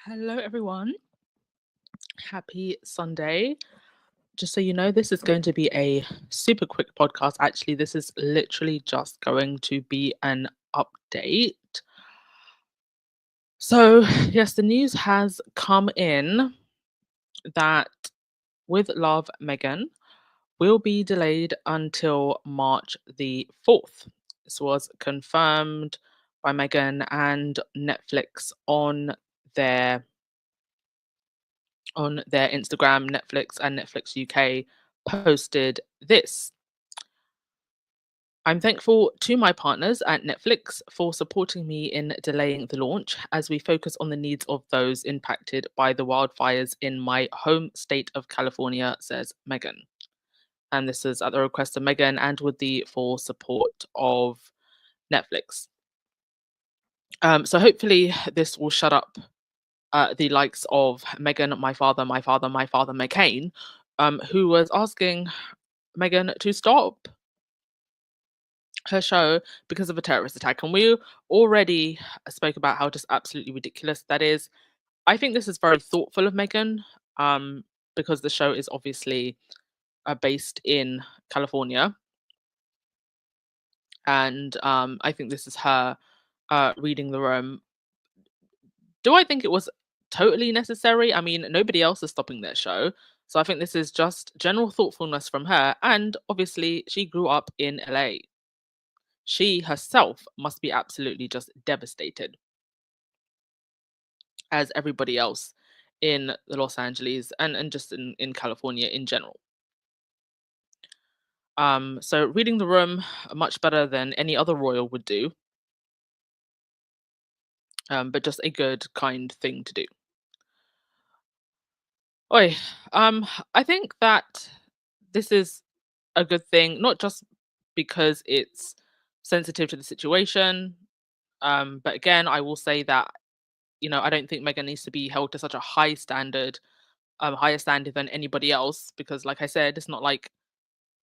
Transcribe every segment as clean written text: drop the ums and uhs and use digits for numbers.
Hello, everyone. Happy Sunday. Just so you know, this is going to be a super quick podcast. Actually, this is literally just going to be an update. So, yes, the news has come in that With Love, Meghan will be delayed until March the 4th. This was confirmed by Meghan and Netflix their on their Instagram. Netflix and Netflix UK posted this. I'm thankful to my partners at Netflix for supporting me in delaying the launch as we focus on the needs of those impacted by the wildfires in my home state of California, says Meghan. And this is at the request of Meghan and with the full support of Netflix. So hopefully this will shut up the likes of Meghan, my father, McCain, who was asking Meghan to stop her show because of a terrorist attack. And we already spoke about how just absolutely ridiculous that is. I think this is very thoughtful of Meghan, um, because the show is obviously based in California. And I think this is her reading the room. Do I think it was totally necessary? I mean, nobody else is stopping their show. So I think this is just general thoughtfulness from her. And obviously, she grew up in LA. She herself must be absolutely just devastated, as everybody else in the Los Angeles and just in California in general. So reading the room much better than any other royal would do, but just a good, kind thing to do. Oi, I think that this is a good thing, not just because it's sensitive to the situation, but again, I will say that I don't think Meghan needs to be held to such a high standard, higher standard than anybody else, because, like I said, it's not like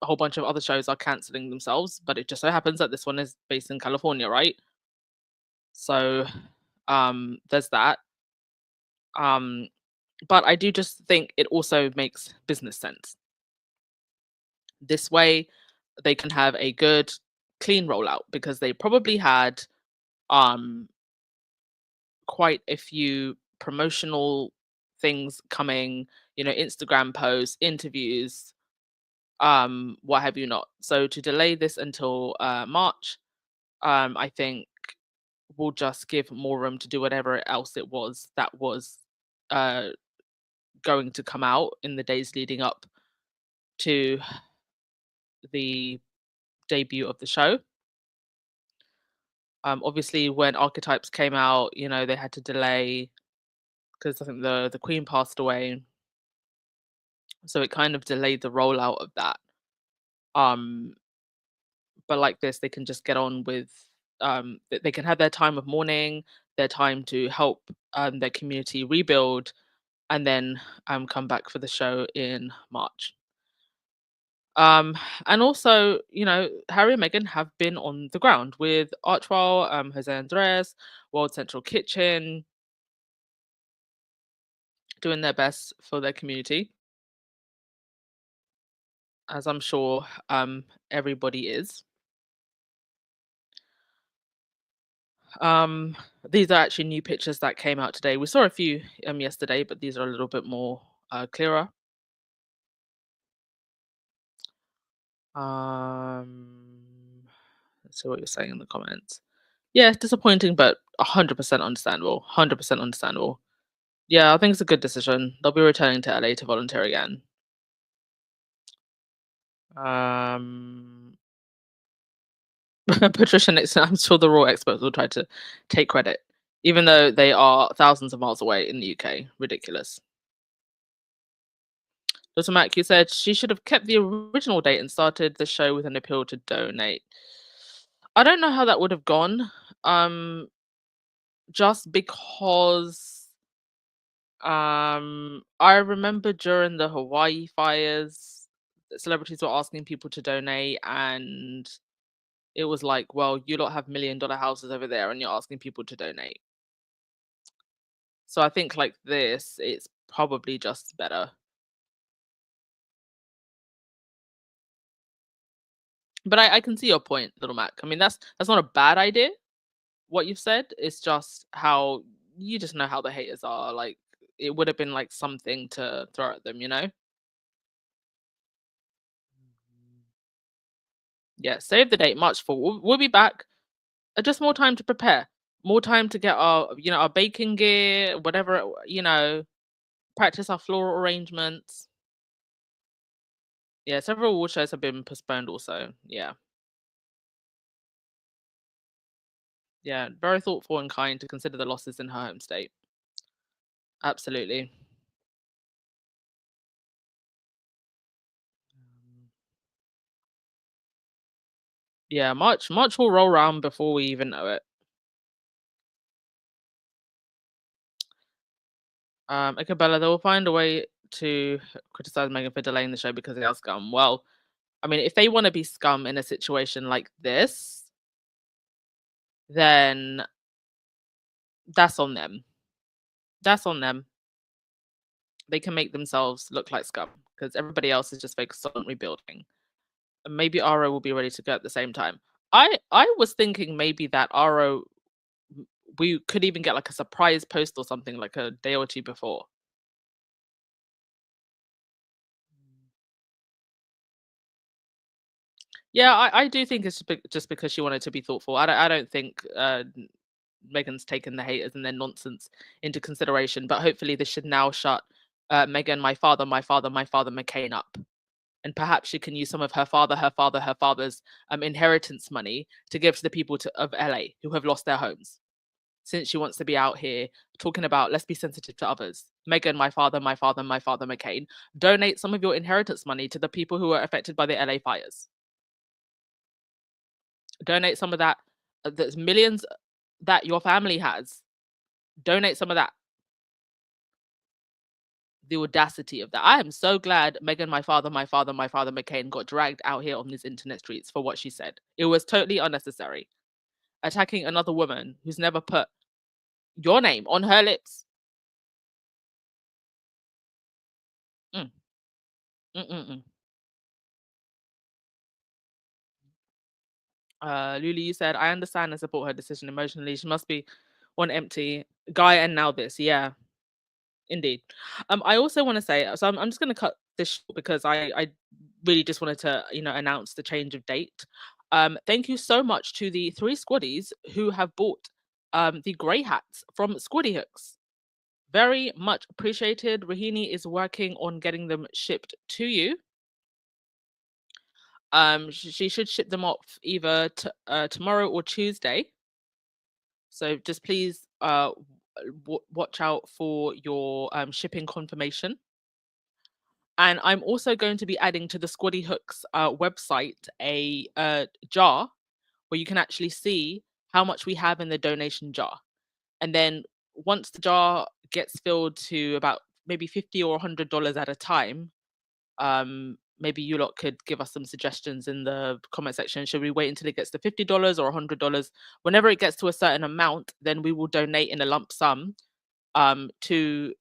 a whole bunch of other shows are canceling themselves, but it just so happens that this one is based in California, right? So, there's that. Um, but I do just think it also makes business sense. This way, they can have a good, clean rollout because they probably had um quite a few promotional things coming, Instagram posts, interviews, what have you not. So to delay this until March, I think will just give more room to do whatever else it was that was uh, going to come out in the days leading up to the debut of the show. Obviously, when Archetypes came out, they had to delay because I think the Queen passed away, so it kind of delayed the rollout of that. Um, but like this, they can just get on with they can have their time of mourning, their time to help their community rebuild, and then come back for the show in March. Um, and also, Harry and Meghan have been on the ground with Archwell, Jose Andres, World Central Kitchen, doing their best for their community, as I'm sure everybody is. Um, these are actually new pictures that came out today. We saw a few yesterday, but these are a little bit more clearer. Let's see what you're saying in the comments. Yeah, it's disappointing, but 100% understandable. 100% understandable. Yeah, I think it's a good decision. They'll be returning to LA to volunteer again. Um, Patricia Nixon, I'm sure the raw experts will try to take credit, even though they are thousands of miles away in the UK. Ridiculous. Dr. Mac, you said she should have kept the original date and started the show with an appeal to donate. I don't know how that would have gone. Um, just because I remember during the Hawaii fires, celebrities were asking people to donate, and it was like, well, you lot have $1 million houses over there and you're asking people to donate. So I think like this, it's probably just better. But I can see your point, little Mac. I mean, that's not a bad idea. What you've said, it's just how you just know how the haters are. Like it would have been like something to throw at them, you know? Yeah, save the date, March 4th. We'll be back. Just more time to prepare, more time to get our, our baking gear, whatever, practice our floral arrangements. Yeah, several award shows have been postponed also. Yeah. Yeah, very thoughtful and kind to consider the losses in her home state. Absolutely. Yeah, March will roll around before we even know it. Okay, Bella, they will find a way to criticize Megan for delaying the show because they are scum. Well, I mean, if they want to be scum in a situation like this, then that's on them. That's on them. They can make themselves look like scum because everybody else is just focused on rebuilding. And maybe Aro will be ready to go at the same time. I was thinking maybe that Aro we could even get like a surprise post or something like a day or two before. Yeah, I do think it's just because she wanted to be thoughtful. I don't think Megan's taken the haters and their nonsense into consideration. But hopefully, this should now shut Megan, my father, McCain up, and perhaps she can use some of her father's inheritance money to give to the people of LA who have lost their homes. Since she wants to be out here talking about let's be sensitive to others. Megan, my father, McCain, donate some of your inheritance money to the people who are affected by the LA fires. Donate some of that. There's millions that your family has. Donate some of that. The audacity of that. I am so glad Megan, my father, McCain got dragged out here on these internet streets for what she said. It was totally unnecessary. Attacking another woman who's never put your name on her lips. Mm, mm, mm, mm. Lulu, you said, I understand and support her decision emotionally. She must be one empty guy and now this. Yeah, indeed. I also want to say, so I'm just going to cut this short because I really just wanted to, announce the change of date. Thank you so much to the three squaddies who have bought the grey hats from Squaddy Hooks. Very much appreciated. Rahini is working on getting them shipped to you. She should ship them off either tomorrow or Tuesday. So just please watch out for your shipping confirmation. And I'm also going to be adding to the Squaddy Hooks website a jar where you can actually see how much we have in the donation jar. And then once the jar gets filled to about maybe $50 or $100 at a time, maybe you lot could give us some suggestions in the comment section. Should we wait until it gets to $50 or $100? Whenever it gets to a certain amount, then we will donate in a lump sum to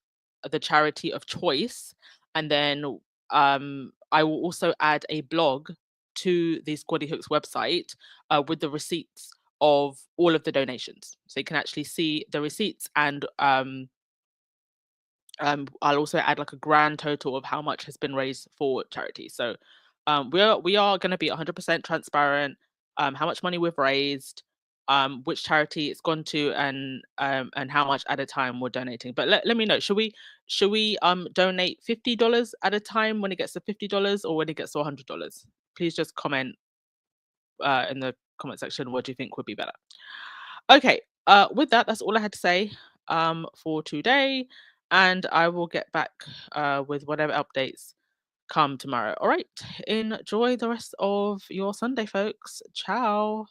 the charity of choice. And then I will also add a blog to the Squaddy Hooks website with the receipts of all of the donations. So you can actually see the receipts and I'll also add like a grand total of how much has been raised for charity. So we are going to be 100% transparent. How much money we've raised, which charity it's gone to, and how much at a time we're donating. But let me know. Should we donate $50 at a time when it gets to $50 or when it gets to $100? Please just comment in the comment section. What do you think would be better? Okay, with that, that's all I had to say for today, and I will get back with whatever updates come tomorrow. All right, enjoy the rest of your Sunday, folks. Ciao.